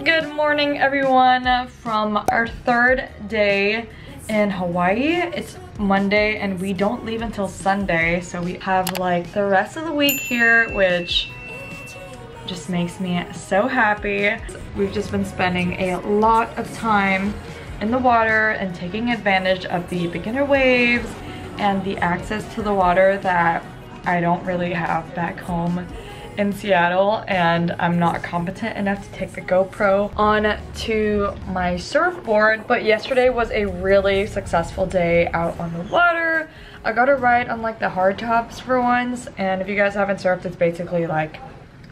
Good morning, everyone, from our third day in Hawaii. It's Monday and we don't leave until Sunday, so we have like the rest of the week here, which just makes me so happy. We've just been spending a lot of time in the water and taking advantage of the beginner waves and the access to the water that I don't really have back home in Seattle, and I'm not competent enough to take the GoPro on to my surfboard. But yesterday was a really successful day out on the water. I got a ride on like the hard tops for once, and if you guys haven't surfed, it's basically like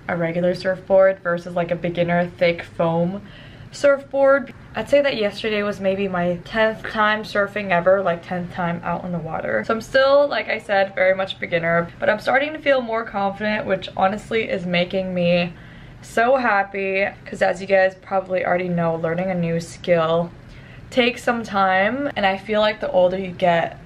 a regular surfboard versus like a beginner thick foam surfboard. I'd say that yesterday was maybe my 10th time surfing ever, like 10th time out on the water. So I'm still, like I said, very much beginner, but I'm starting to feel more confident, which honestly is making me so happy, because as you guys probably already know, learning a new skill takes some time, and I feel like the older you get,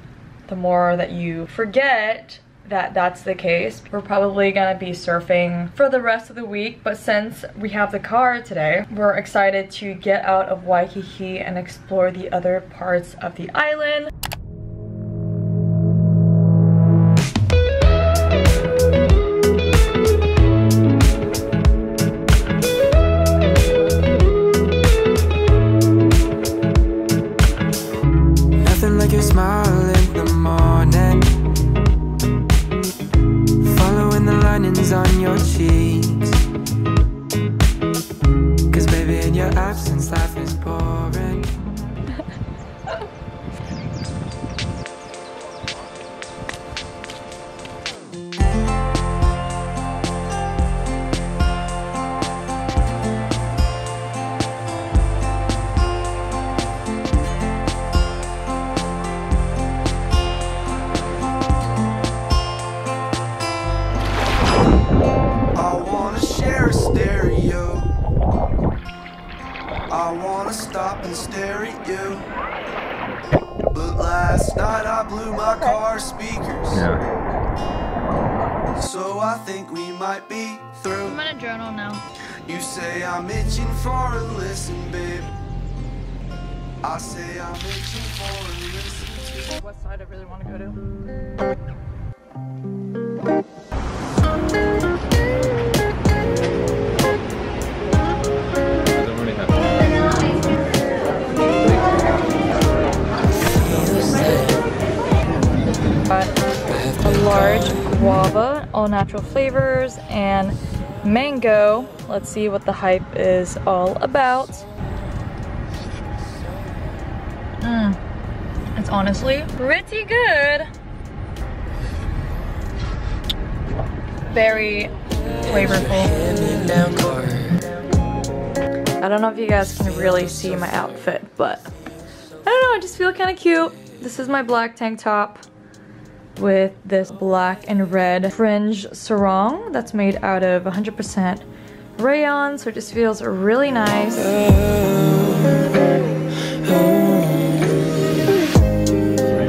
the more that you forget that that's the case. We're probably gonna be surfing for the rest of the week, but since we have the car today, we're excited to get out of Waikiki and explore the other parts of the island. Nothing like your smile in the morning, linings on your cheeks, 'cause baby in your absence life is boring. I wanna stop and stare at you. But last night I blew my car speakers. Yeah. So I think we might be through. I'm gonna journal now. You say I'm itching for a listen, babe. I say I'm itching for a listen too. What side I really want to go to? A large guava, all natural flavors, and mango. Let's see what the hype is all about. It's honestly pretty good. Very flavorful. I don't know if you guys can really see my outfit, but I don't know, I just feel kind of cute. This is my black tank top with this black and red fringe sarong that's made out of 100% rayon, so it just feels really nice.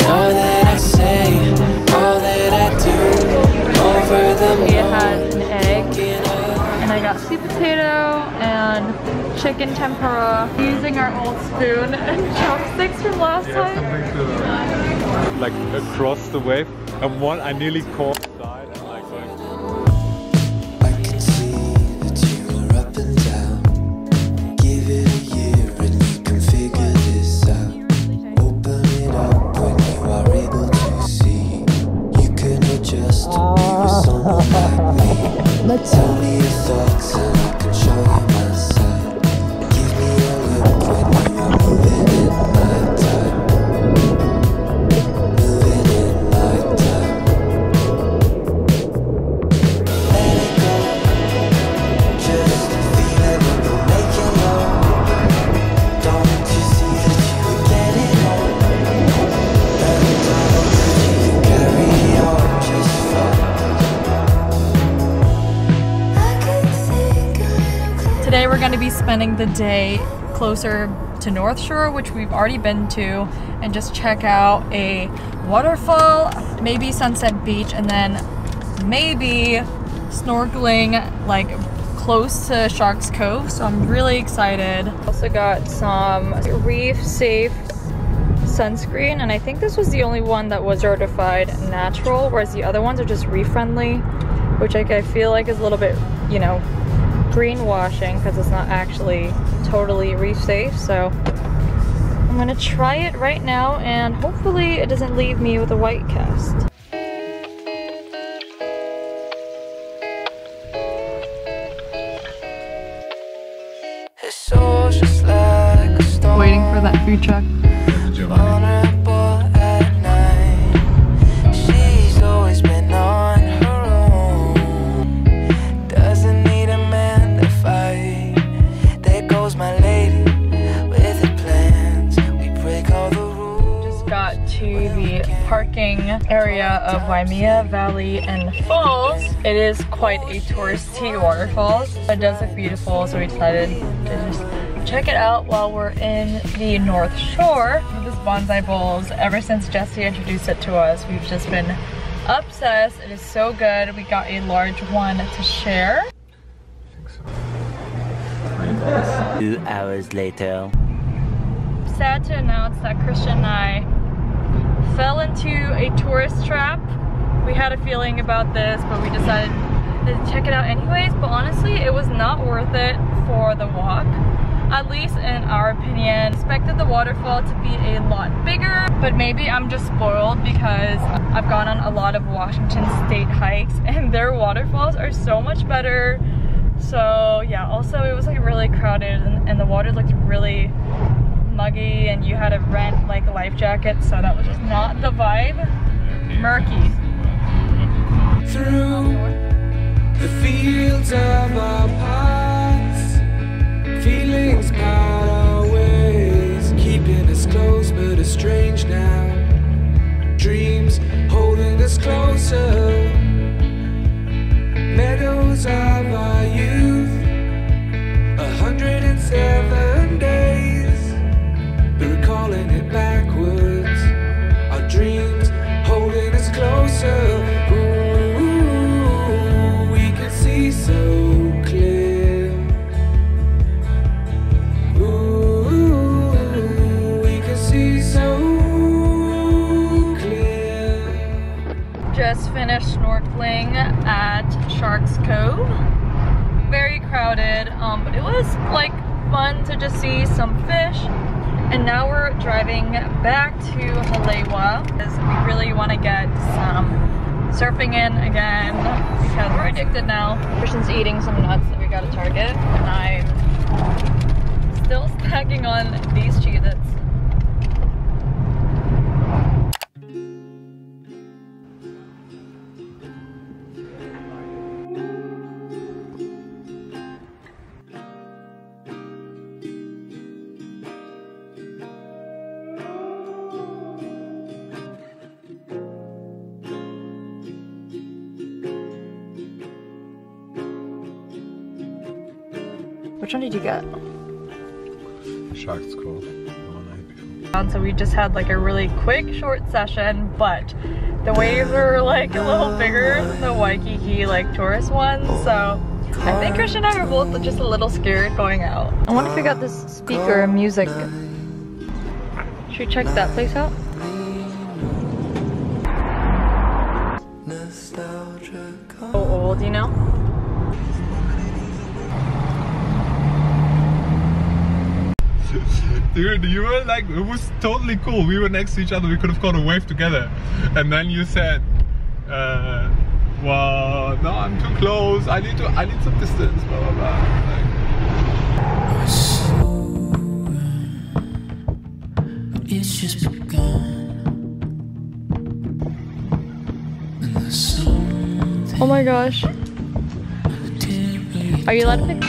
All that I say, all that I do, over the it has an egg, and I got sweet potato and chicken tempura using our old spoon and chopsticks from last time. Like across the wave, and one I nearly caught side and like going. I can see that you are up and down. Give it a year and you can figure this out. Open it up when you are able to see. You can adjust to be with someone like me. Tell me your thoughts and I can show you my side. Give me a look when you are moving in my time. Today we're going to be spending the day closer to North Shore, which we've already been to, and just check out a waterfall, maybe Sunset Beach, and then maybe snorkeling like close to Shark's Cove, so I'm really excited. Also got some reef safe sunscreen, and I think this was the only one that was certified natural, whereas the other ones are just reef friendly, which I feel like is a little bit, you know, greenwashing because it's not actually totally reef safe. So I'm gonna try it right now and hopefully it doesn't leave me with a white cast. Waiting for that food truck. Parking area of Waimea Valley and Falls. It is quite a touristy waterfalls. It does look beautiful, so we decided to just check it out while we're in the North Shore. This bonsai bowls, ever since Jesse introduced it to us, we've just been obsessed. It is so good. We got a large one to share. 2 hours later. Sad to announce that Christian and I fell into a tourist trap. We had a feeling about this, but we decided to check it out anyways. But honestly, it was not worth it for the walk, at least in our opinion. Expected the waterfall to be a lot bigger, but maybe I'm just spoiled because I've gone on a lot of Washington State hikes and their waterfalls are so much better. So yeah, also it was like really crowded and the water looked really muggy and you had to rent like life jackets, so that was just not the vibe. Murky. Through the fields of our past, feelings part our ways, keeping us close but estranged now. Dreams holding us closer, meadows of our youth, 107 days. Recalling it backwards, our dreams holding us closer. Ooh, we can see so clear. Ooh, we can see so clear. Just finished snorkeling at Shark's Cove. Very crowded, but it was like fun to just see some fish. And now we're driving back to Haleiwa because we really want to get some surfing in again because we're addicted now. Christian's eating some nuts that we got at Target and I'm still snacking on these Cheez-Its. Which one did you get? Shark's Cove, the one I had before. So we just had like a really quick short session, but the waves were like a little bigger than the Waikiki like tourist ones, so I think Christian and I were both just a little scared going out. I wonder if we got this speaker and music. Should we check that place out? How old, you know? Dude, you were like, it was totally cool. We were next to each other, we could have caught a wave together. And then you said, well, no, I'm too close. I need some distance, blah, blah, blah. Like, It's just begun. Oh my gosh. Are you allowed to pick?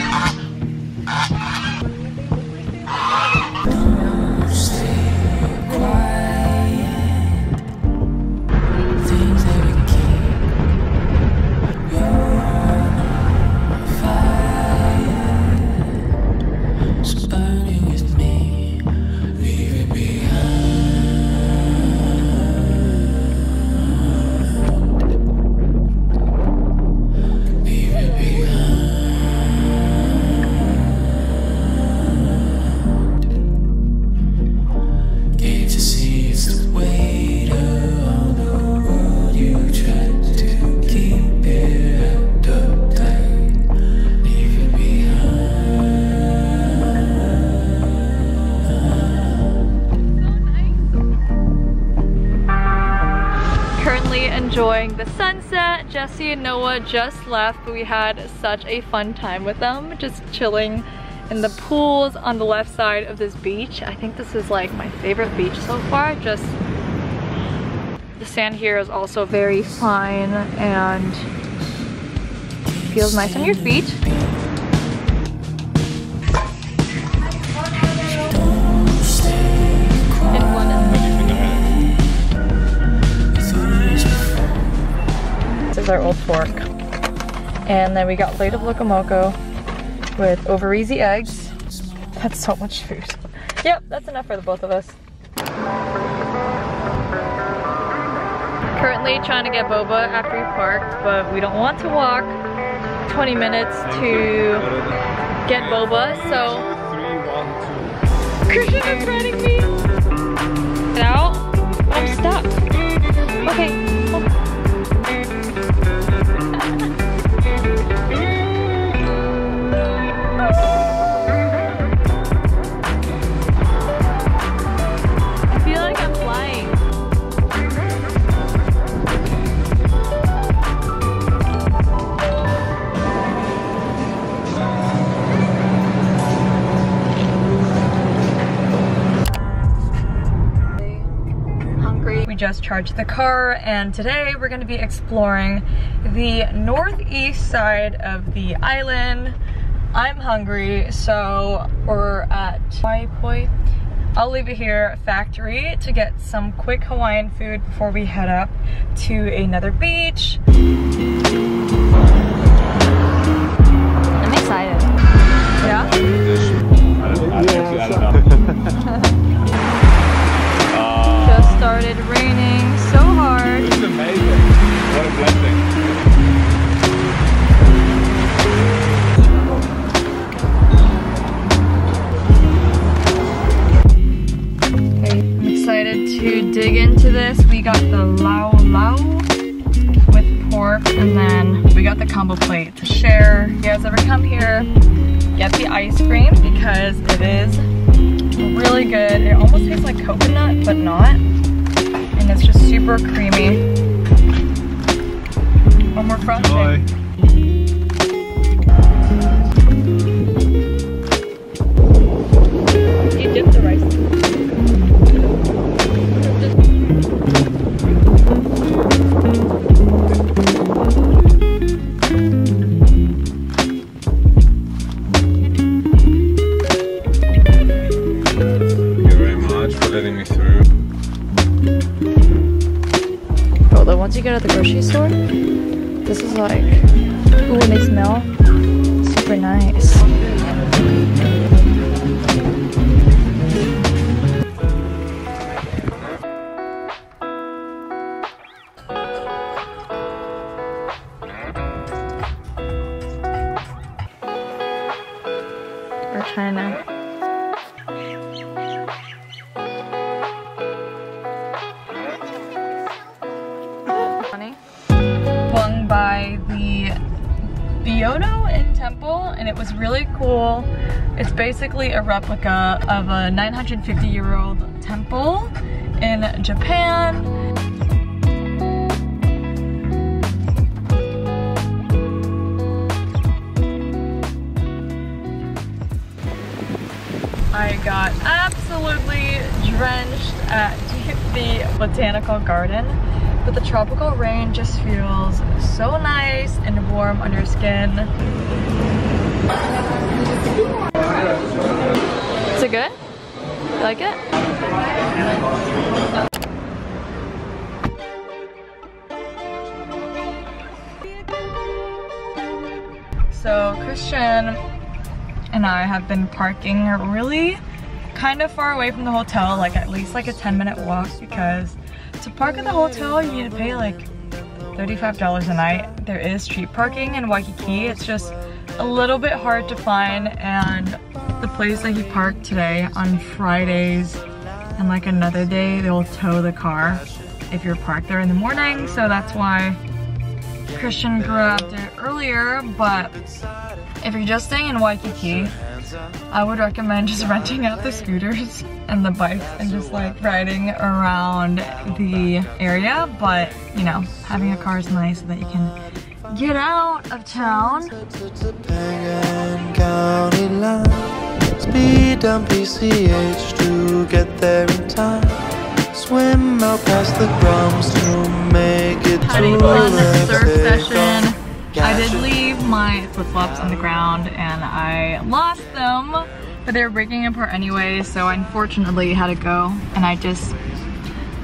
enjoying the sunset. Jesse and Noah just left, but we had such a fun time with them, just chilling in the pools on the left side of this beach. I think this is like my favorite beach so far. Just the sand here is also very fine and feels nice on your feet. This is our old fork. And then we got plate of locomoco with over easy eggs. That's so much food. Yep, that's enough for the both of us. Currently trying to get boba after we parked, but we don't want to walk 20 minutes to get boba, so 3, 1, 2. Christian is running me. Get out. I'm stuck. Okay. I feel like I'm flying. We just charged the car, and today we're going to be exploring the northeast side of the island. I'm hungry, so we're at Waiahole Poi. I'll leave it here, factory, to get some quick Hawaiian food before we head up to another beach. I'm excited. Yeah? I don't know. Just started raining so hard. It's amazing. What a blessing. Okay, I'm excited to dig into this. We got the lau lau with pork, and then we got the combo plate to share. If you guys ever come here, get the ice cream because it is really good. It almost tastes like coconut, but not. And it's just super creamy. One more frosting. You dip the rice. Once you get out of the grocery store, this is like, ooh, and they smell super nice. We're trying to by the Byodo-In temple, and it was really cool. It's basically a replica of a 950-year-old temple in Japan. I got absolutely drenched at the Botanical garden. But the tropical rain just feels so nice and warm on your skin. Is it good? You like it? So Christian and I have been parking really kind of far away from the hotel, like at least like a 10-minute walk, because to park at the hotel, you need to pay like $35 a night. There is street parking in Waikiki. It's just a little bit hard to find, and the place that he parked today on Fridays and like another day, they'll tow the car if you're parked there in the morning. So that's why Christian grabbed it earlier. But if you're just staying in Waikiki, I would recommend just renting out the scooters and the bikes and just like riding around the area. But you know, having a car is nice so that you can get out of town. Speed down PCH to get there in time. Swim out past the grums to make it Had a fun surf session. I did leave my flip-flops on the ground and I lost them, but they were breaking apart anyway, so I unfortunately had to go, and I just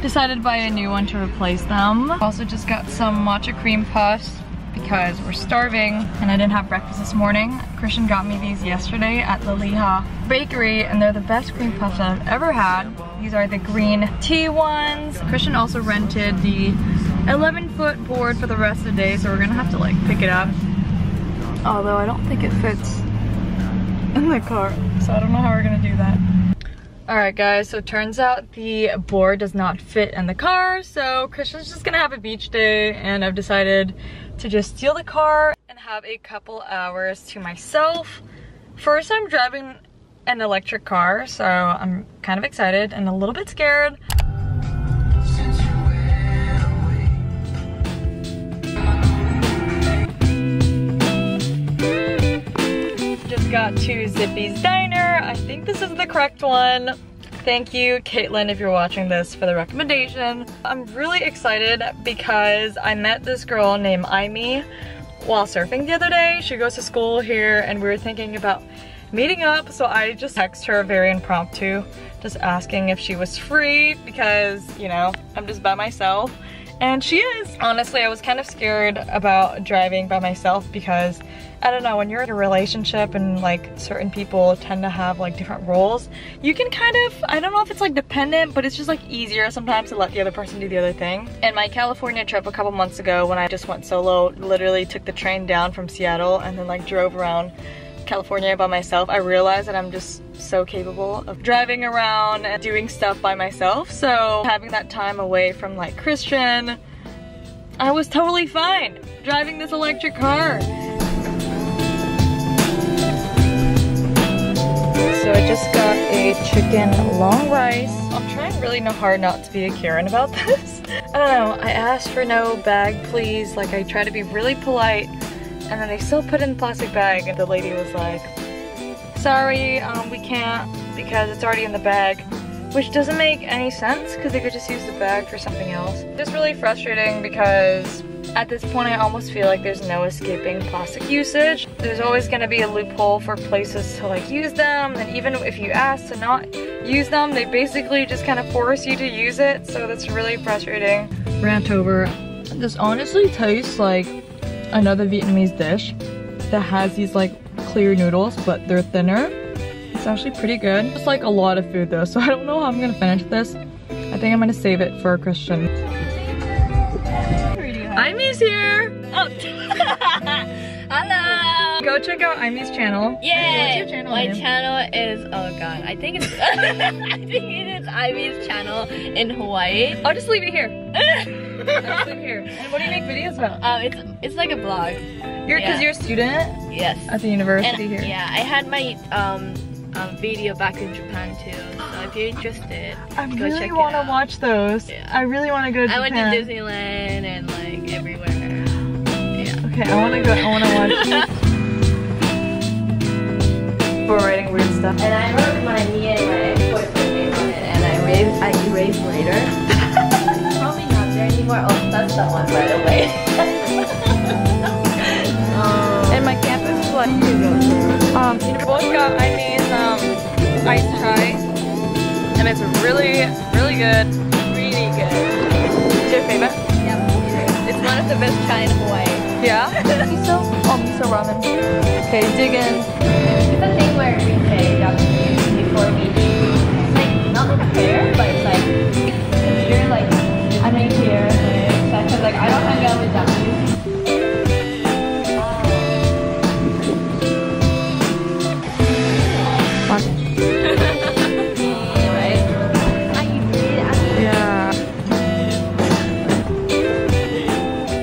decided to buy a new one to replace them. Also just got some matcha cream puffs because we're starving and I didn't have breakfast this morning. Christian got me these yesterday at the Waiahole Bakery and they're the best cream puffs I've ever had. These are the green tea ones. Christian also rented the 11-foot board for the rest of the day, so we're gonna have to like pick it up. Although I don't think it fits in the car, so I don't know how we're gonna do that. Alright guys, so it turns out the board does not fit in the car, so Christian's just gonna have a beach day, and I've decided to just steal the car and have a couple hours to myself. First time driving an electric car, so I'm kind of excited and a little bit scared. Just got to Zippy's Diner. I think this is the correct one. Thank you, Caitlin, if you're watching this, for the recommendation. I'm really excited because I met this girl named Aimee while surfing the other day. She goes to school here and we were thinking about meeting up, so I just texted her very impromptu, just asking if she was free because, you know, I'm just by myself. And she is. Honestly, I was kind of scared about driving by myself because, I don't know, when you're in a relationship and like certain people tend to have like different roles, you can kind of, I don't know if it's like dependent, but it's just like easier sometimes to let the other person do the other thing. And my California trip a couple months ago when I just went solo, literally took the train down from Seattle and then like drove around California by myself, I realized that I'm just so capable of driving around and doing stuff by myself. So having that time away from like Christian, I was totally fine driving this electric car. So I just got a chicken long rice. I'm trying really hard not to be a Karen about this. I don't know, I asked for no bag please, like I try to be really polite. And then they still put it in the plastic bag and the lady was like, sorry, we can't because it's already in the bag. Which doesn't make any sense because they could just use the bag for something else. Just really frustrating because at this point I almost feel like there's no escaping plastic usage. There's always going to be a loophole for places to like use them, and even if you ask to not use them, they basically just kind of force you to use it, so that's really frustrating. Rant over. This honestly tastes like another Vietnamese dish that has these like clear noodles, but they're thinner. It's actually pretty good. It's like a lot of food though, so I don't know how I'm gonna finish this. I think I'm gonna save it for Christian. Aimee's here! Oh! Hello! Go check out Aimee's channel. Yeah! What's your channel My name? channel is, oh god, I think it's I think it is Aimee's channel in Hawaii. I'll just leave it here. I'll just leave it here. And what do you make videos about? It's like a vlog. Because you're a student Yes. at the university And here. yeah, I had my video back in Japan too. So if you're interested, I go really check want it to out. watch those. Yeah. I really want to go to I went Japan. to Disneyland and like everywhere. Yeah. Okay, I want to go. I want to watch. We're writing weird stuff. And I wrote my me and my boyfriend name on it, and I erased later. It's probably not there anymore. Oh, that's the one, by the way. And my campus is like, you both got Aimee's iced chai, and it's really, really good. Really good. It's your favorite? Yeah, it's one of the best chai in Hawaii. Yeah? Miso? Oh, miso ramen. Okay, dig in. It's a thing where we say Japanese before we eat. It's like, not like a pair, but it's like, if you're like, I make here, because like I don't hang out with Japanese.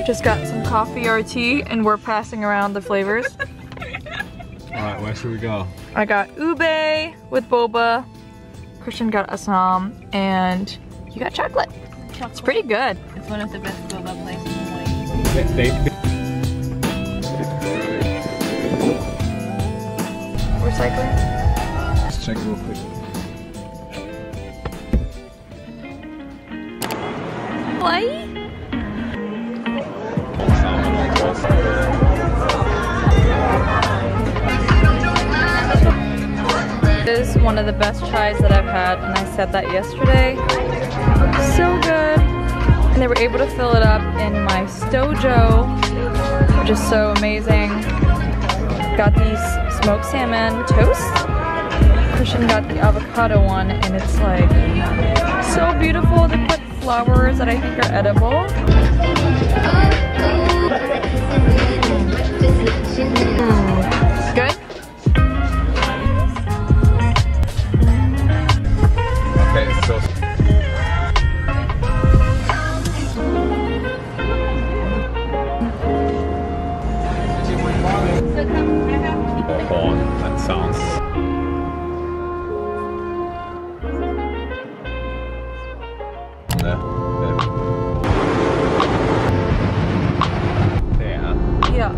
Just got some coffee or tea, and we're passing around the flavors. Alright, Alright, where should we go? I got ube with boba. Christian got assam, and you got chocolate. It's pretty good. It's one of the best boba places in Hawaii. Recycling. Let's check real quick. Hawaii? This is one of the best chais that I've had, and I said that yesterday. So good. And they were able to fill it up in my stojo, which is so amazing. Got these smoked salmon toast. Christian got the avocado one, and it's like so beautiful. They put flowers that I think are edible. Good? Okay, so a horn, that sounds. Yeah.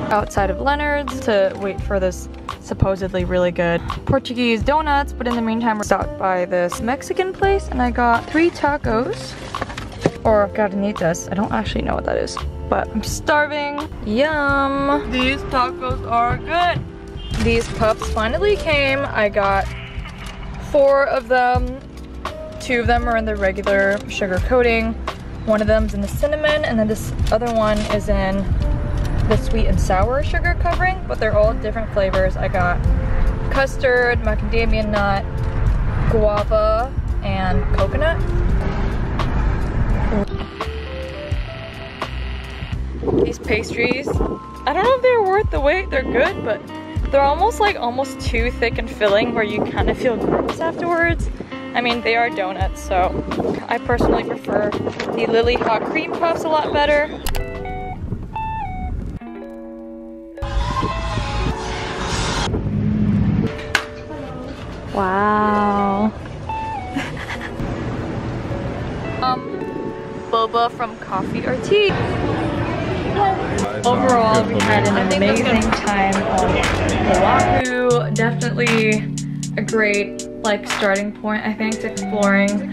Outside of Leonard's to wait for this supposedly really good Portuguese donuts, but in the meantime, we stopped by this Mexican place and I got 3 tacos, or carnitas. I don't actually know what that is, but I'm starving. Yum! These tacos are good. These puffs finally came. I got 4 of them. 2 of them are in the regular sugar coating. One of them's in the cinnamon, and then this other one is in the sweet and sour sugar covering, but they're all different flavors. I got custard, macadamia nut, guava, and coconut. These pastries, I don't know if they're worth the wait. They're good, but they're almost too thick and filling where you kind of feel gross afterwards. I mean, they are donuts, so I personally prefer the Lily Hot Cream Puffs a lot better. Wow. Boba from coffee or tea. Overall, we had an amazing time on Oahu. Definitely a great starting point, I think, to exploring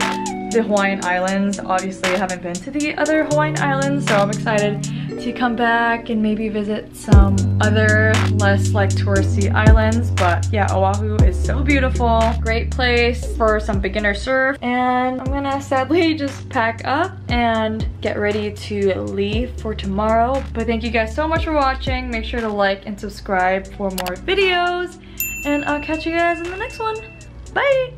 the Hawaiian Islands. Obviously, I haven't been to the other Hawaiian Islands, so I'm excited to come back and maybe visit some other less touristy islands. But yeah, Oahu is so beautiful. Great place for some beginner surf. And I'm gonna sadly just pack up and get ready to leave for tomorrow. But thank you guys so much for watching. Make sure to like and subscribe for more videos. And I'll catch you guys in the next one. Bye!